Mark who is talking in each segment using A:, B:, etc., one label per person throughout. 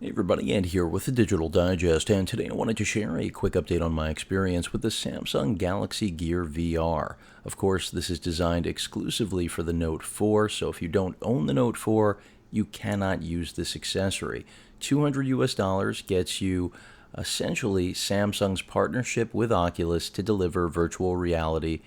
A: Hey everybody, Andy here with the Digital Digest, and today I wanted to share a quick update on my experience with the Samsung Galaxy Gear VR. Of course, this is designed exclusively for the Note 4, so if you don't own the Note 4, you cannot use this accessory. $200 gets you essentially Samsung's partnership with Oculus to deliver virtual reality,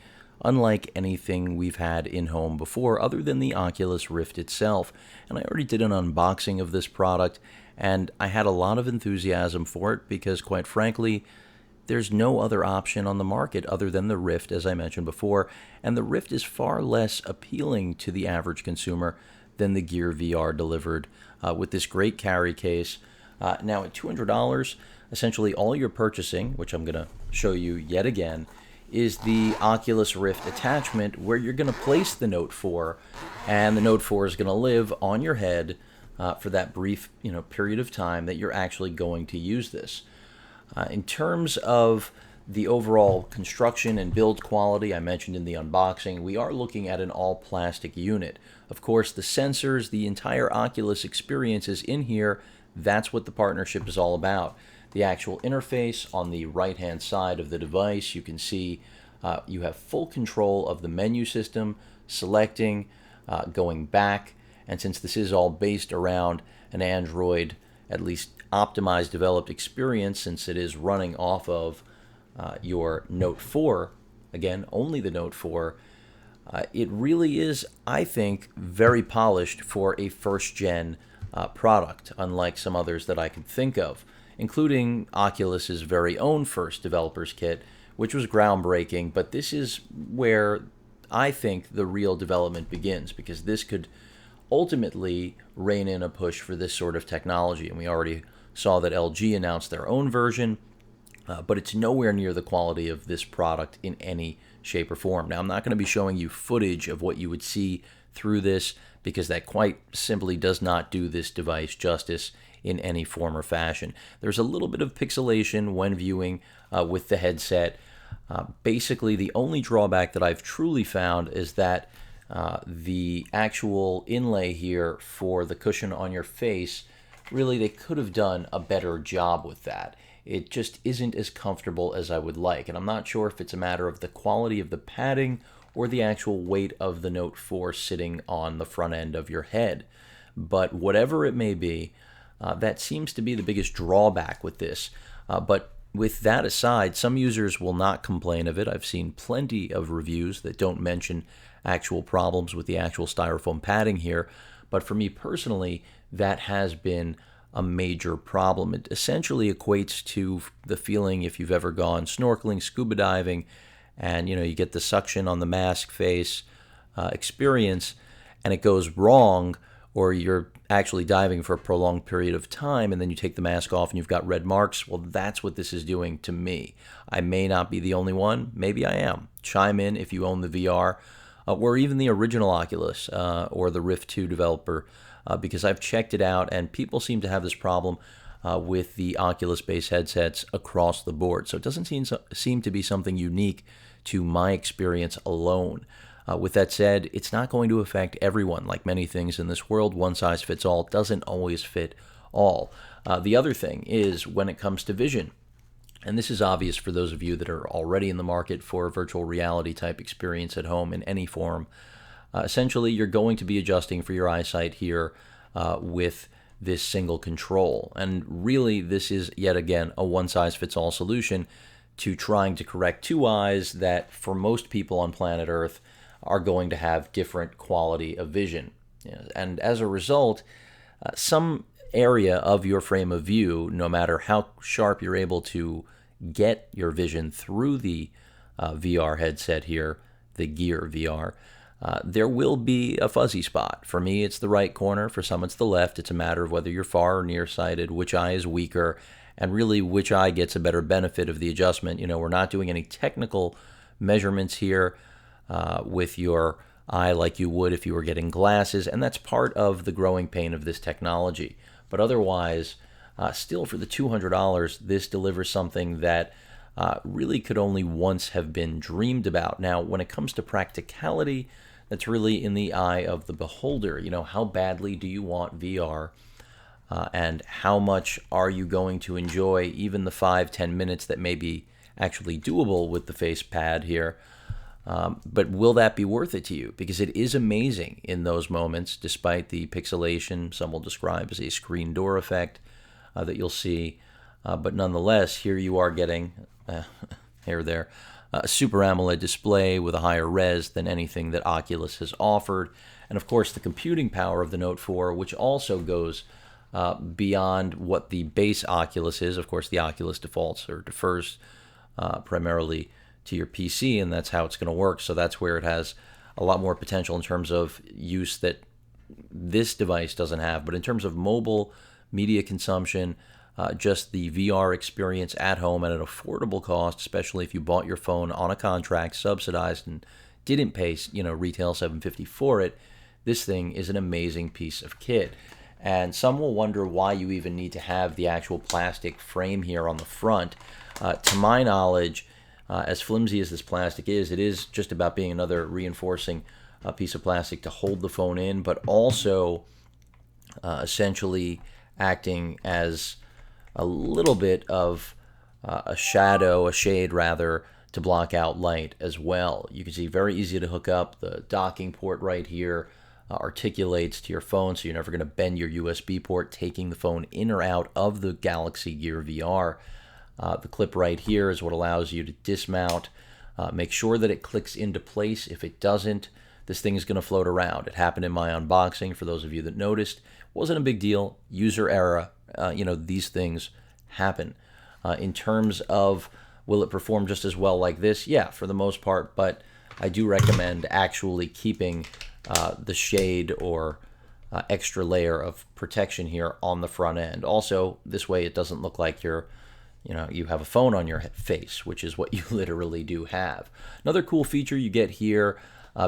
A: unlike anything we've had in-home before other than the Oculus Rift itself. And I already did an unboxing of this product, and I had a lot of enthusiasm for it because, quite frankly, there's no other option on the market other than the Rift, as I mentioned before, and the Rift is far less appealing to the average consumer than the Gear VR delivered with this great carry case. Now, at $200, essentially all you're purchasing, which I'm going to show you yet again, is the Oculus Rift attachment where you're going to place the Note 4, and the Note 4 is going to live on your head for that brief period of time that you're actually going to use this. In terms of the overall construction and build quality I mentioned in the unboxing, we are looking at an all-plastic unit. Of course, the sensors, the entire Oculus experience is in here. That's what the partnership is all about. The actual interface on the right-hand side of the device, you can see you have full control of the menu system, selecting, going back, and since this is all based around an Android, at least optimized, developed experience, since it is running off of your Note 4, again, only the Note 4, it really is, I think, very polished for a first-gen product, unlike some others that I could think of, including Oculus's very own first developer's kit, which was groundbreaking, but this is where I think the real development begins, because this could ultimately rein in a push for this sort of technology. And we already saw that LG announced their own version, but it's nowhere near the quality of this product in any shape or form. Now, I'm not going to be showing you footage of what you would see through this, because that quite simply does not do this device justice in any form or fashion. There's a little bit of pixelation when viewing with the headset. Basically, the only drawback that I've truly found is that the actual inlay here for the cushion on your face, really they could have done a better job with that. It just isn't as comfortable as I would like, and I'm not sure if it's a matter of the quality of the padding or the actual weight of the Note 4 sitting on the front end of your head. But whatever it may be, that seems to be the biggest drawback with this. But with that aside, some users will not complain of it. I've seen plenty of reviews that don't mention actual problems with the actual styrofoam padding here, but for me personally, that has been a major problem. It essentially equates to the feeling if you've ever gone snorkeling, scuba diving, and you get the suction on the mask face experience, and it goes wrong, or you're actually diving for a prolonged period of time, and then you take the mask off and you've got red marks. Well, that's what this is doing to me. I may not be the only one. Maybe I am. Chime in if you own the VR, or even the original Oculus or the Rift 2 developer, because I've checked it out, and people seem to have this problem with the Oculus-based headsets across the board. So it doesn't seem to be something unique to my experience alone. With that said, it's not going to affect everyone. Like many things in this world, one size fits all doesn't always fit all. The other thing is when it comes to vision, and this is obvious for those of you that are already in the market for a virtual reality type experience at home in any form, essentially you're going to be adjusting for your eyesight here with this single control. And really, this is yet again a one-size-fits-all solution to trying to correct two eyes that for most people on planet Earth are going to have different quality of vision. And as a result, some area of your frame of view, no matter how sharp you're able to get your vision through the VR headset here, the Gear VR, there will be a fuzzy spot. For me, it's the right corner. For some, it's the left. It's a matter of whether you're far or nearsighted, which eye is weaker, and really which eye gets a better benefit of the adjustment. We're not doing any technical measurements here with your eye like you would if you were getting glasses, and that's part of the growing pain of this technology. But otherwise, still for the $200, this delivers something that really could only once have been dreamed about. Now, when it comes to practicality, that's really in the eye of the beholder. How badly do you want VR and how much are you going to enjoy even the 5-10 minutes that may be actually doable with the face pad here. But will that be worth it to you? Because it is amazing in those moments, despite the pixelation some will describe as a screen door effect that you'll see. But nonetheless, here you are getting, here or there, a Super AMOLED display with a higher res than anything that Oculus has offered. And of course, the computing power of the Note 4, which also goes beyond what the base Oculus is. Of course, the Oculus defaults or defers primarily to your PC, and that's how it's going to work. So that's where it has a lot more potential in terms of use that this device doesn't have. But in terms of mobile media consumption, just the VR experience at home at an affordable cost, especially if you bought your phone on a contract, subsidized, and didn't pay, retail $750 for it, this thing is an amazing piece of kit. And some will wonder why you even need to have the actual plastic frame here on the front. To my knowledge, as flimsy as this plastic is, it is just about being another reinforcing piece of plastic to hold the phone in, but also essentially acting as a little bit of a shade rather, to block out light as well. You can see very easy to hook up. The docking port right here articulates to your phone, so you're never going to bend your USB port taking the phone in or out of the Galaxy Gear VR. The clip right here is what allows you to dismount. Make sure that it clicks into place. If it doesn't, this thing is going to float around. It happened in my unboxing, for those of you that noticed. Wasn't a big deal. User error. These things happen. In terms of will it perform just as well like this? Yeah, for the most part, but I do recommend actually keeping the shade or extra layer of protection here on the front end. Also, this way it doesn't look like you have a phone on your face, which is what you literally do have. Another cool feature you get here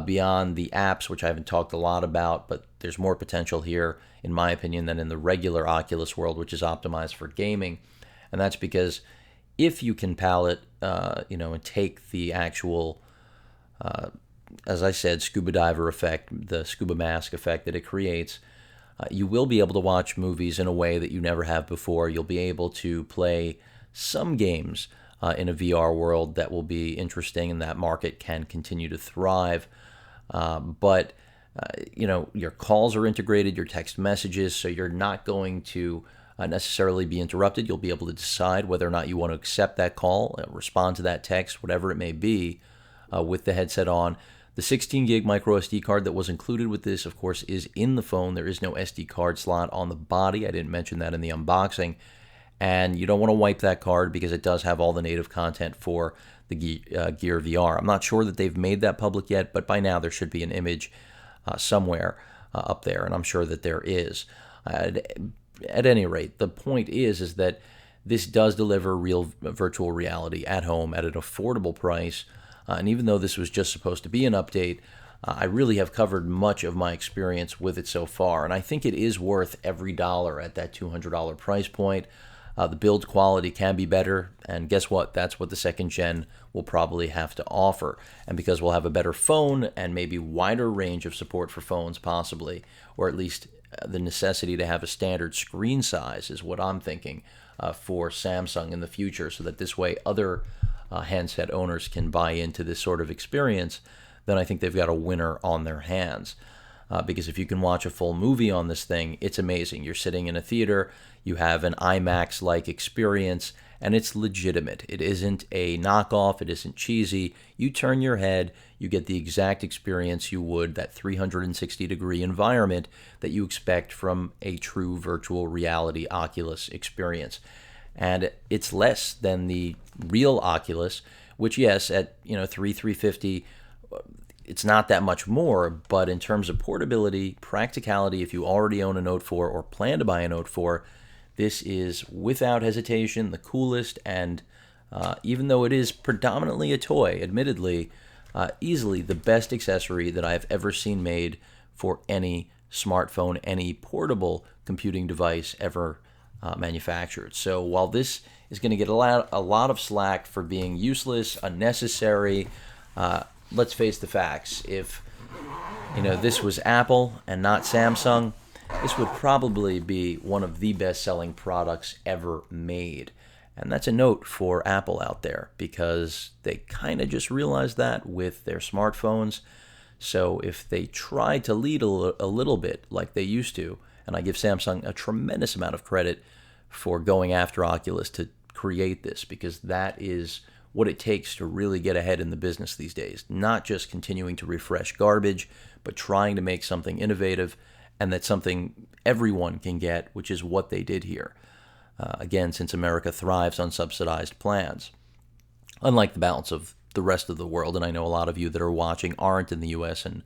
A: beyond the apps, which I haven't talked a lot about, but there's more potential here, in my opinion, than in the regular Oculus world, which is optimized for gaming. And that's because if you can palette, and take the actual, as I said, scuba diver effect, the scuba mask effect that it creates, you will be able to watch movies in a way that you never have before. You'll be able to play some games in a VR world that will be interesting, and that market can continue to thrive. But your calls are integrated, your text messages, so you're not going to necessarily be interrupted. You'll be able to decide whether or not you want to accept that call, respond to that text, whatever it may be, with the headset on. The 16 gig micro SD card that was included with this, of course, is in the phone. There is no SD card slot on the body. I didn't mention that in the unboxing. And you don't want to wipe that card because it does have all the native content for the Gear VR. I'm not sure that they've made that public yet, but by now there should be an image somewhere up there, and I'm sure that there is. At any rate, the point is that this does deliver real virtual reality at home at an affordable price. And even though this was just supposed to be an update, I really have covered much of my experience with it so far. And I think it is worth every dollar at that $200 price point. The build quality can be better, and guess what? That's what the second gen will probably have to offer. And because we'll have a better phone and maybe wider range of support for phones possibly, or at least the necessity to have a standard screen size is what I'm thinking for Samsung in the future, so that this way other handset owners can buy into this sort of experience, then I think they've got a winner on their hands. Because if you can watch a full movie on this thing, it's amazing. You're sitting in a theater, you have an IMAX-like experience, and it's legitimate. It isn't a knockoff, it isn't cheesy. You turn your head, you get the exact experience you would, that 360-degree environment that you expect from a true virtual reality Oculus experience. And it's less than the real Oculus, which, yes, at $350, it's not that much more, but in terms of portability, practicality, if you already own a Note 4 or plan to buy a Note 4, this is without hesitation the coolest, and even though it is predominantly a toy, admittedly, easily the best accessory that I've ever seen made for any smartphone, any portable computing device ever manufactured. So while this is going to get a lot of slack for being useless, unnecessary, let's face the facts. If this was Apple and not Samsung, this would probably be one of the best-selling products ever made. And that's a note for Apple out there, because they kind of just realized that with their smartphones. So if they try to lead a little bit like they used to, and I give Samsung a tremendous amount of credit for going after Oculus to create this, because that is what it takes to really get ahead in the business these days. Not just continuing to refresh garbage, but trying to make something innovative, and that's something everyone can get, which is what they did here. Again, since America thrives on subsidized plans, unlike the balance of the rest of the world, and I know a lot of you that are watching aren't in the US, and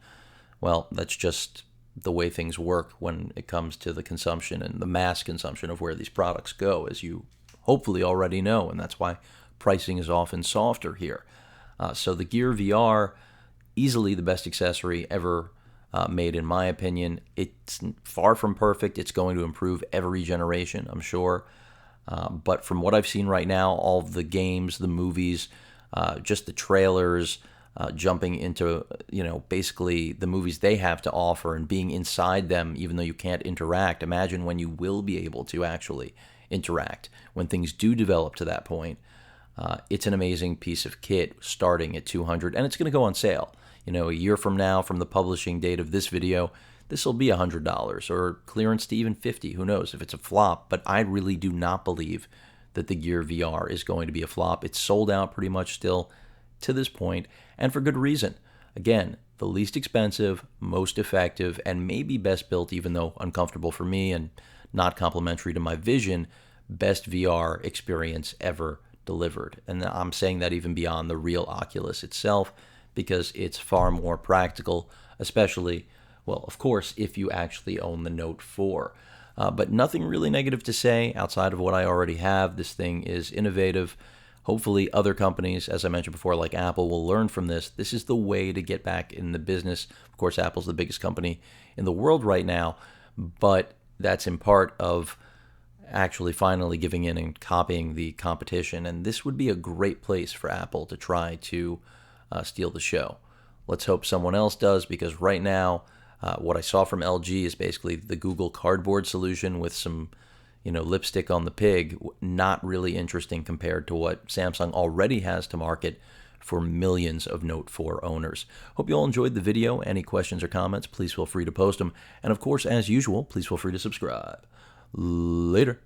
A: well, that's just the way things work when it comes to the consumption and the mass consumption of where these products go, as you hopefully already know, and that's why pricing is often softer here. So the Gear VR, easily the best accessory ever made, in my opinion. It's far from perfect. It's going to improve every generation, I'm sure. But from what I've seen right now, all of the games, the movies, just the trailers, jumping into, basically the movies they have to offer and being inside them, even though you can't interact. Imagine when you will be able to actually interact, when things do develop to that point. It's an amazing piece of kit starting at $200, and it's going to go on sale. A year from now, from the publishing date of this video, this will be $100 or clearance to even $50. Who knows if it's a flop, but I really do not believe that the Gear VR is going to be a flop. It's sold out pretty much still to this point, and for good reason. Again, the least expensive, most effective, and maybe best built, even though uncomfortable for me and not complementary to my vision, best VR experience ever delivered. And I'm saying that even beyond the real Oculus itself, because it's far more practical, especially, well, of course, if you actually own the Note 4. But nothing really negative to say outside of what I already have. This thing is innovative. Hopefully other companies, as I mentioned before, like Apple, will learn from this. This is the way to get back in the business. Of course, Apple's the biggest company in the world right now, but that's in part of actually finally giving in and copying the competition. And this would be a great place for Apple to try to steal the show. Let's hope someone else does, because right now, what I saw from LG is basically the Google Cardboard solution with some, lipstick on the pig. Not really interesting compared to what Samsung already has to market for millions of Note 4 owners. Hope you all enjoyed the video. Any questions or comments, please feel free to post them. And of course, as usual, please feel free to subscribe. Later.